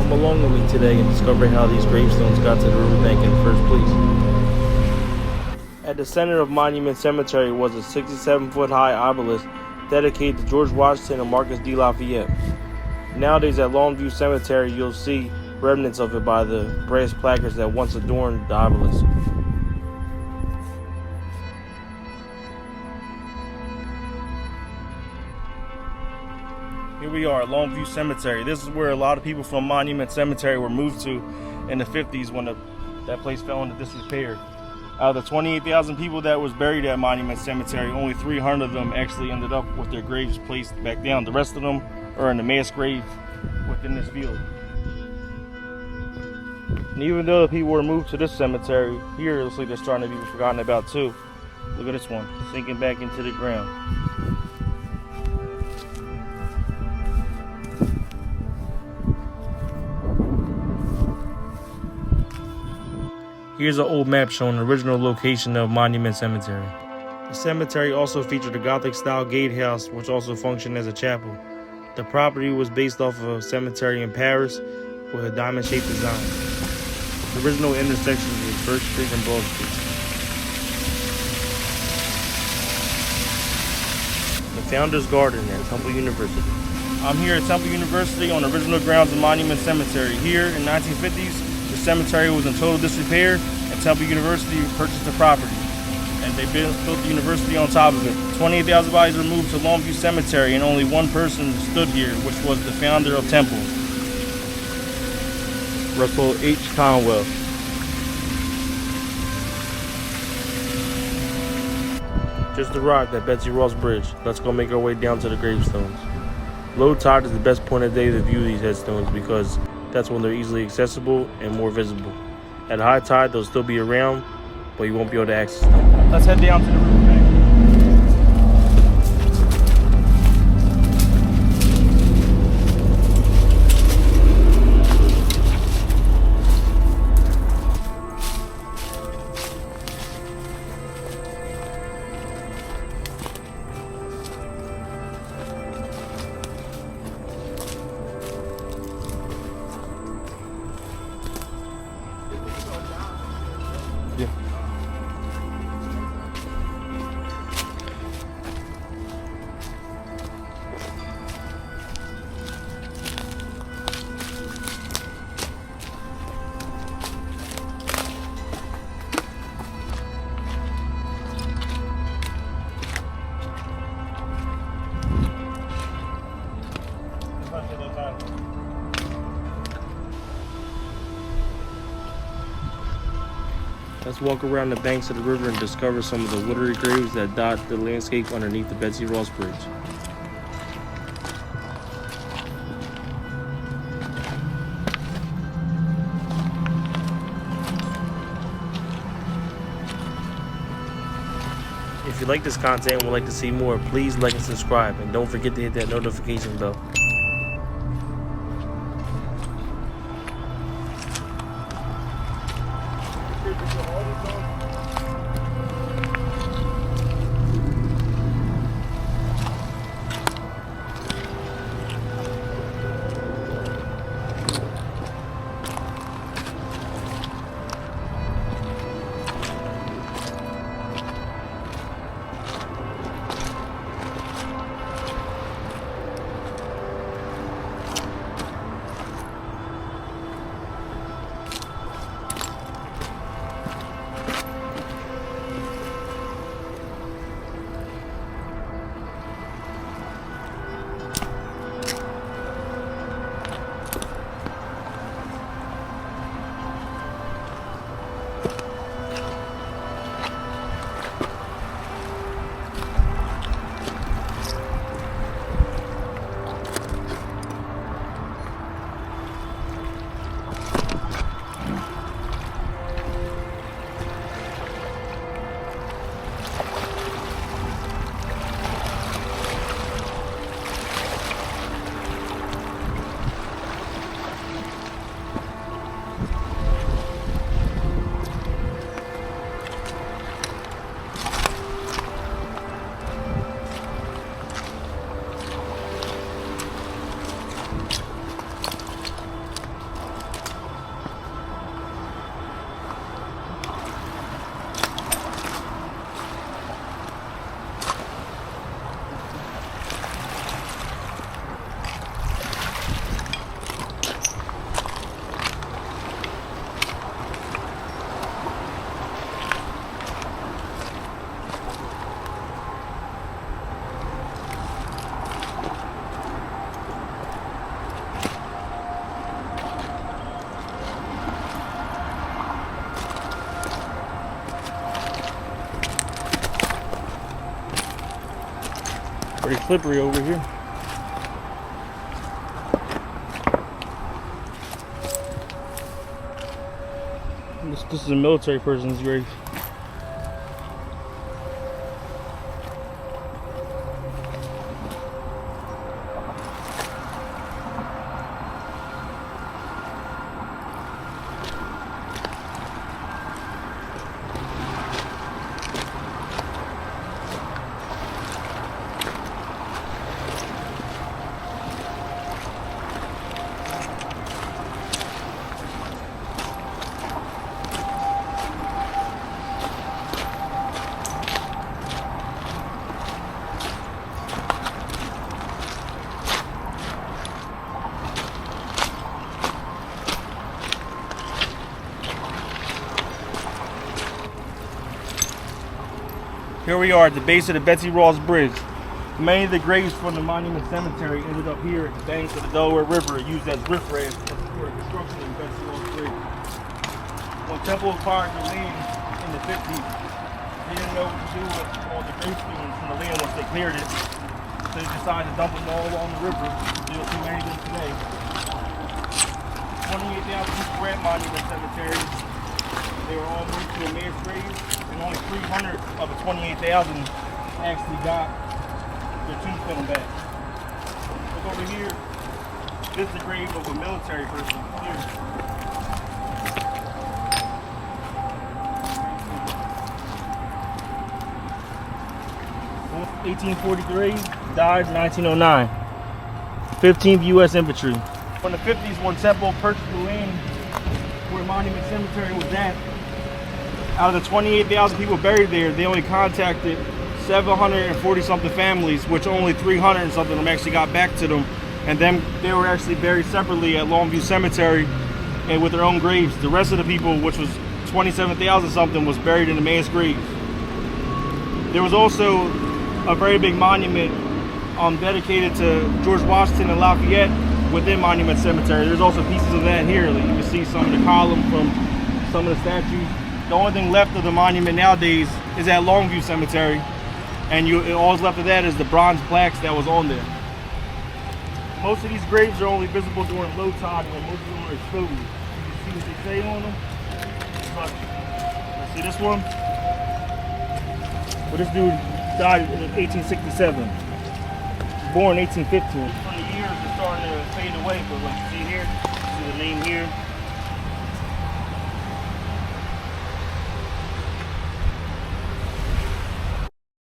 Come along with me today and discover how these gravestones got to the riverbank in the first place. At the center of Monument Cemetery was a 67-foot-high obelisk dedicated to George Washington and Marcus de Lafayette. Nowadays at Lawnview Cemetery, you'll see remnants of it by the brass placards that once adorned the obelisk. Here we are at Lawnview Cemetery. This is where a lot of people from Monument Cemetery were moved to in the 50s when that place fell into disrepair. Out of the 28,000 people that was buried at Monument Cemetery, only 300 of them actually ended up with their graves placed back down. The rest of them are in the mass grave within this field. And even though the people were moved to this cemetery, here it looks like they're starting to be forgotten about too. Look at this one, sinking back into the ground. Here's an old map showing the original location of Monument Cemetery. The cemetery also featured a Gothic-style gatehouse, which also functioned as a chapel. The property was based off of a cemetery in Paris with a diamond-shaped design. The original intersections were First Street and Broad Street. The Founders Garden at Temple University. I'm here at Temple University on the original grounds of Monument Cemetery. Here in the 1950s, the cemetery was in total disrepair, and Temple University purchased the property, and they built the university on top of it. 28,000 bodies were moved to Lawnview Cemetery, and only one person stood here, which was the founder of Temple, Russell H. Conwell. Just arrived at Betsy Ross Bridge. Let's go make our way down to the gravestones. Low tide is the best point of day to view these headstones because that's when they're easily accessible and more visible. At high tide, they'll still be around, but you won't be able to access them. Let's head down to the riverbank. Yeah. Let's walk around the banks of the river and discover some of the watery graves that dot the landscape underneath the Betsy Ross Bridge. If you like this content and would like to see more, please like and subscribe, and don't forget to hit that notification bell. slippery over here. This is a military person's grave. Here we are at the base of the Betsy Bridge. Many of the graves from the Monument Cemetery ended up here at the banks of the Delaware River, used as riffraff for construction of Betsy Bridge. When Temple acquired the land in the 50s, they didn't know what to do with all the gravestones from the land once they cleared it. So they decided to dump them all along the river. You'll see many of them today. 28,000 square Monument Cemetery. They were all moved to a mass grave, and only 300 of the 28,000 actually got their tombstone back. Look over here. This is the grave of a military person here. Born 1843, died 1909. 15th U.S. Infantry. In the 50s, when Temple purchased the land where Monument Cemetery was at, out of the 28,000 people buried there, they only contacted 740 something families, which only 300 and something of them actually got back to them, and then they were actually buried separately at Lawnview Cemetery and with their own graves. The rest of the people, which was 27,000 something, was buried in the mass graves. There was also a very big monument dedicated to George Washington and Lafayette within Monument Cemetery. There's also pieces of that here. Like you can see some of the column from some of the statues. The only thing left of the monument nowadays is at Lawnview Cemetery, and all that's left of that is the bronze plaques that was on there. Most of these graves are only visible during low tide when most of them are exposed. You can see what they say on them. Let's see this one. Well, this dude died in 1867. Born 1815. From the years, it's starting to fade away, but like you see here, see the name here.